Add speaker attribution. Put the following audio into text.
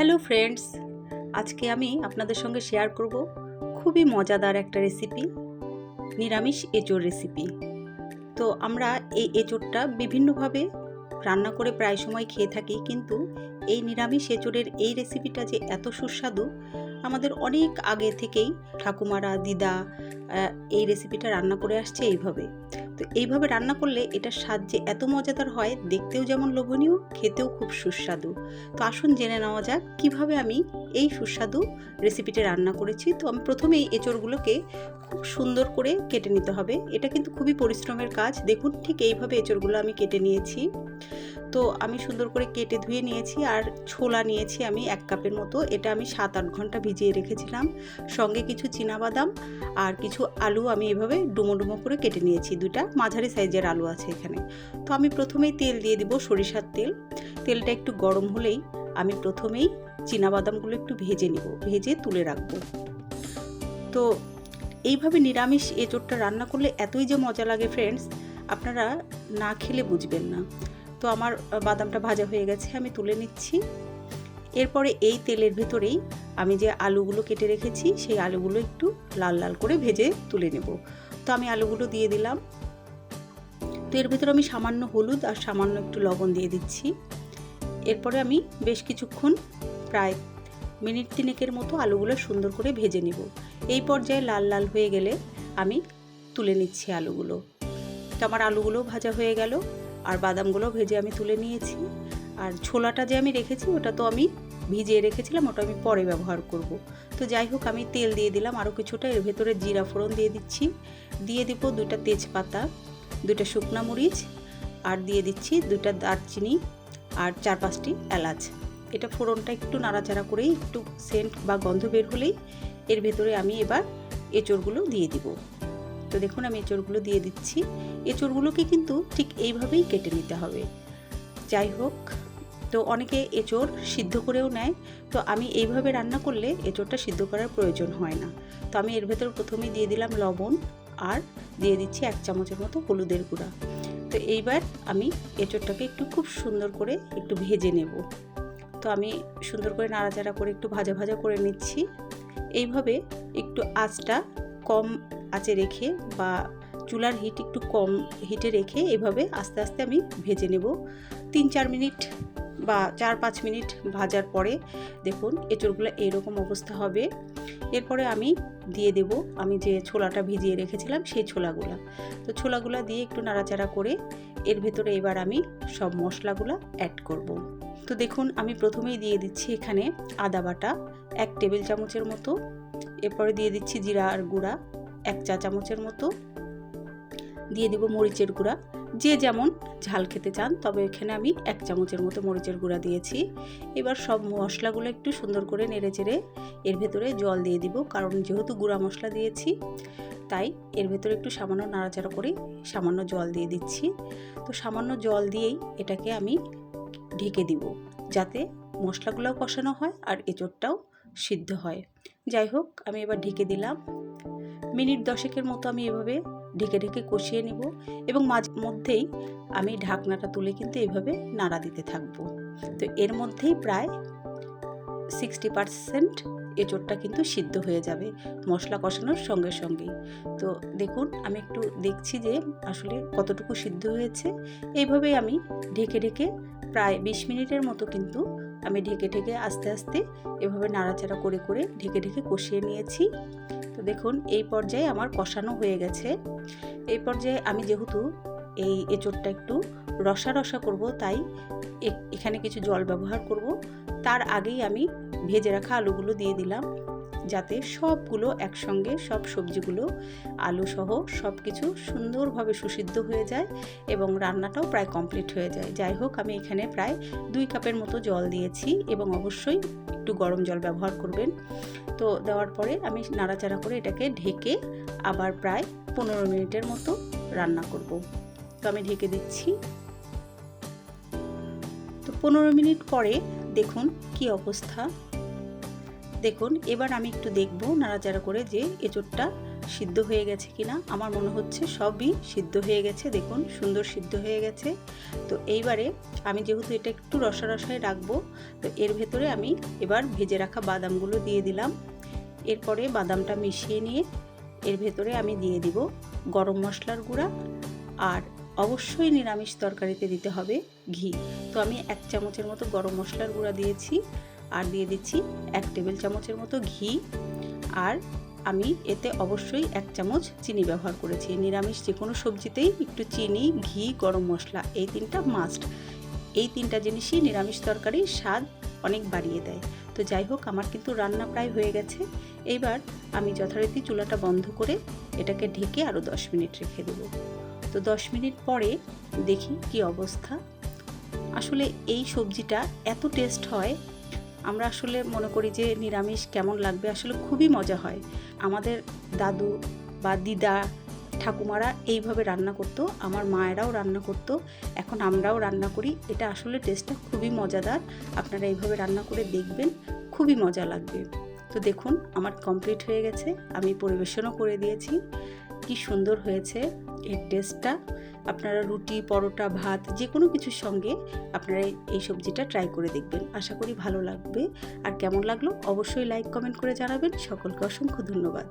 Speaker 1: Hello friends, আজকে আমি আপনাদের সঙ্গে শেয়ার করব খুবই মজাদার একটা রেসিপি, নিরামিষ এঁচোড় রেসিপি। তো আমরা এই এঁচোড়টা বিভিন্নভাবে রান্না করে প্রায় সময় খেয়ে থাকি, কিন্তু এই নিরামিষ এঁচোড়ের এই রেসিপিটা যে এত সুস্বাদু, আমাদের অনেক আগে থেকেই ঠাকুমারা, দিদা এই রেসিপিটা রান্না করে আসছে এইভাবে। তো এইভাবে রান্না করলে এটার স্বাদ যে এত মজাদার হয়, দেখতেও যেমন লোভনীয়, খেতেও খুব সুস্বাদু। তো আসুন জেনে নেওয়া যাক কীভাবে আমি এই সুস্বাদু রেসিপিটা রান্না করেছি। তো আমি প্রথমেই এঁচোড়গুলোকে খুব সুন্দর করে কেটে নিতে হবে। এটা কিন্তু খুবই পরিশ্রমের কাজ। দেখুন, ঠিক এইভাবে এঁচোড়গুলো আমি কেটে নিয়েছি। তো আমি সুন্দর করে কেটে ধুয়ে নিয়েছি। আর ছোলা নিয়েছি আমি 1 কাপের মতো। এটা আমি 7-8 ঘন্টা ভিজিয়ে রেখেছিলাম। সঙ্গে কিছু চীনাবাদাম আর কিছু আলু আমি এভাবে ডুমো ডুমো করে কেটে নিয়েছি। 2টা মাঝারি সাইজের আলু আছে এখানে। তো আমি প্রথমেই তেল দিয়ে দিব, সরিষার তেল। তেলটা একটু গরম হলেই আমি প্রথমেই চীনাবাদামগুলো একটু ভেজে নিব, ভেজে তুলে রাখবো। তো এইভাবে নিরামিষ এঁচোড়টা রান্না করলে এতই যে মজা লাগে ফ্রেন্ডস, আপনারা না খেলে বুঝবেন না। তো আমার বাদামটা ভাজা হয়ে গেছে, আমি তুলে নিচ্ছি। এরপরে এই তেলের ভেতরেই আমি যে আলুগুলো কেটে রেখেছি, সেই আলুগুলো একটু লাল লাল করে ভেজে তুলে নেব। তো আমি আলুগুলো দিয়ে দিলাম। তো এর ভেতরে আমি সামান্য হলুদ আর সামান্য একটু লবণ দিয়ে দিচ্ছি। এরপরে আমি বেশ কিছুক্ষণ, প্রায় মিনিট 3 মতো আলুগুলো সুন্দর করে ভেজে নেব। এই পর্যায়ে লাল লাল হয়ে গেলে আমি তুলে নিচ্ছি আলুগুলো। তো আমার আলুগুলো ভাজা হয়ে গেল, আর বাদামগুলো ভেজে আমি তুলে নিয়েছি। আর ছোলাটা যে আমি রেখেছি, ওটা তো আমি ভিজিয়ে রেখেছিলাম, ওটা আমি পরে ব্যবহার করব। তো যাই হোক, আমি তেল দিয়ে দিলাম আরও কিছুটা। এর ভেতরে জিরা ফোড়ন দিয়ে দিচ্ছি। দিয়ে দিব 2টা তেজপাতা, 2টা শুকনা মরিচ, আর দিয়ে দিচ্ছি 2টা দারচিনি আর 4-5টি এলাচ। এটা ফোড়নটা একটু নাড়াচাড়া করেই, একটু সেন্ট বা গন্ধ বের হলেই এর ভেতরে আমি এবার এঁচোড়গুলো দিয়ে দিব। তো দেখুন, আমি এঁচোড়গুলো দিয়ে দিচ্ছি। এঁচোড়গুলোকে কিন্তু ঠিক এইভাবেই কেটে নিতে হবে। যাই হোক, তো অনেকে এঁচোড় সিদ্ধ করেও নেয়। তো আমি এইভাবে রান্না করলে এঁচোড়টা সিদ্ধ করার প্রয়োজন হয় না। তো আমি এর ভেতর প্রথমেই দিয়ে দিলাম লবণ, আর দিয়ে দিচ্ছি 1 চামচের মতো হলুদের গুঁড়া। তো এইবার আমি এঁচোড়টাকে একটু খুব সুন্দর করে একটু ভেজে নেব। তো আমি সুন্দর করে নাড়াচাড়া করে একটু ভাজা ভাজা করে নিচ্ছি। এইভাবে একটু আঁচটা কম আঁচে রেখে, বা চুলার হিট একটু কম হিটে রেখে এভাবে আস্তে আস্তে আমি ভেজে নেব। 3-4 মিনিট বা 4-5 মিনিট ভাজার পরে দেখুন এঁচোড়গুলো এইরকম অবস্থা হবে। এরপরে আমি দিয়ে দেব আমি যে ছোলাটা ভিজিয়ে রেখেছিলাম, সেই ছোলাগুলা। তো ছোলাগুলা দিয়ে একটু নাড়াচাড়া করে এর ভেতরে এবার আমি সব মশলাগুলো অ্যাড করব। তো দেখুন, আমি প্রথমেই দিয়ে দিচ্ছি এখানে আদা বাটা 1 টেবিল চামচের মতো। এরপরে দিয়ে দিচ্ছি জিরার গুঁড়া 1 চা চামচের মতো। দিয়ে দিব মরিচের গুঁড়া, যে যেমন ঝাল খেতে চান, তবে এখানে আমি 1 চামচের মতো মরিচের গুঁড়া দিয়েছি। এবার সব মশলাগুলো একটু সুন্দর করে নেড়ে চেড়ে এর ভেতরে জল দিয়ে দিব, কারণ যেহেতু গুঁড়া মশলা দিয়েছি, তাই এর ভেতরে একটু সামান্য নাড়াচাড়া করে সামান্য জল দিয়ে দিচ্ছি। তো সামান্য জল দিয়েই এটাকে আমি ঢেকে দিব, যাতে মশলাগুলোও কষানো হয় আর এঁচোড়টাও সিদ্ধ হয়। যাই হোক, আমি এবার ঢেকে দিলাম। মিনিট 10 মতো আমি এভাবে ঢেকে ঢেকে কষিয়ে নিব, এবং মাঝে মধ্যেই আমি ঢাকনাটা তুলে কিন্তু এইভাবে নাড়া দিতে থাকবো। তো এর মধ্যেই প্রায় 60% এঁচোড়টা কিন্তু সিদ্ধ হয়ে যাবে মশলা কষানোর সঙ্গে সঙ্গেই। তো দেখুন, আমি একটু দেখছি যে আসলে কতটুকু সিদ্ধ হয়েছে। এইভাবেই আমি ঢেকে ঢেকে প্রায় 20 মিনিটের মতো কিন্তু আমি ঢেকে ঢেকে আস্তে আস্তে এভাবে নাড়াচাড়া করে করে ঢেকে ঢেকে কষিয়ে নিয়েছি। তো দেখুন, এই পর্যায়ে আমার কষানো হয়ে গেছে। এই পর্যায়ে আমি যেহেতু এই এঁচোড়টা একটু রসা রসা করব, তাই এখানে কিছু জল ব্যবহার করব। তার আগেই আমি ভেজে রাখা আলুগুলো দিয়ে দিলাম, যাতে সবগুলো একসঙ্গে, সব সবজিগুলো আলু সহ সব কিছু সুন্দরভাবে সুসিদ্ধ হয়ে যায় এবং রান্নাটাও প্রায় কমপ্লিট হয়ে যায়। যাই হোক, আমি এখানে প্রায় 2 কাপের মতো জল দিয়েছি, এবং অবশ্যই একটু গরম জল ব্যবহার করবেন। তো দেওয়ার পরে আমি নাড়াচাড়া করে এটাকে ঢেকে আবার প্রায় 15 মিনিটের মতো রান্না করব। তো আমি ঢেকে দিচ্ছি। তো 15 মিনিট পরে দেখুন কি অবস্থা। দেখুন, এবার আমি একটু দেখব নাড়াচাড়া করে যে এঁচোড়টা সিদ্ধ হয়ে গেছে কিনা। আমার মনে হচ্ছে সবই সিদ্ধ হয়ে গেছে, দেখুন সুন্দর সিদ্ধ হয়ে গেছে। তো এইবারে আমি যেহেতু এটা একটু রসা রসায় রাখবো, তো এর ভেতরে আমি এবার ভেজে রাখা বাদামগুলো দিয়ে দিলাম। এরপরে বাদামটা মিশিয়ে নিয়ে এর ভেতরে আমি দিয়ে দিব গরম মশলার গুঁড়া, আর অবশ্যই নিরামিষ তরকারিতে দিতে হবে ঘি। তো আমি 1 চামচের মতো গরম মশলার গুঁড়া দিয়েছি, আর দিয়ে দিচ্ছি 1 টেবিল চামচের মতো ঘি, আর আমি এতে অবশ্যই 1 চামচ চিনি ব্যবহার করেছি। নিরামিষ যে কোনো সবজিতেই একটু চিনি, ঘি, গরম মশলা এই 3টা মাস্ট। এই 3টা জিনিসই নিরামিষ তরকারির স্বাদ অনেক বাড়িয়ে দেয়। তো যাই হোক, আমার কিন্তু রান্না প্রায় হয়ে গেছে। এইবার আমি যথারীতি চুলাটা বন্ধ করে এটাকে ঢেকে আরও 10 মিনিট রেখে দেবো। তো 10 মিনিট পরে দেখি কি অবস্থা। আসলে এই সবজিটা এত টেস্ট হয়, আমরা আসলে মনে করি যে নিরামিষ কেমন লাগবে, আসলে খুবই মজা হয়। আমাদের দাদু বা দিদা, ঠাকুমারা এইভাবে রান্না করতো, আমার মায়েরাও রান্না করতো, এখন আমরাও রান্না করি। এটা আসলে টেস্টটা খুবই মজাদার। আপনারা এইভাবে রান্না করে দেখবেন, খুবই মজা লাগবে। তো দেখুন আমার কমপ্লিট হয়ে গেছে, আমি পরিবেশনও করে দিয়েছি। কি সুন্দর হয়েছে এর টেস্টটা। আপনারা রুটি, পরোটা, ভাত যে কোনো কিছুর সঙ্গে আপনারা এই সবজিটা ট্রাই করে দেখবেন, আশা করি ভালো লাগবে। আর কেমন লাগলো অবশ্যই লাইক কমেন্ট করে জানাবেন। সকলকে অসংখ্য ধন্যবাদ।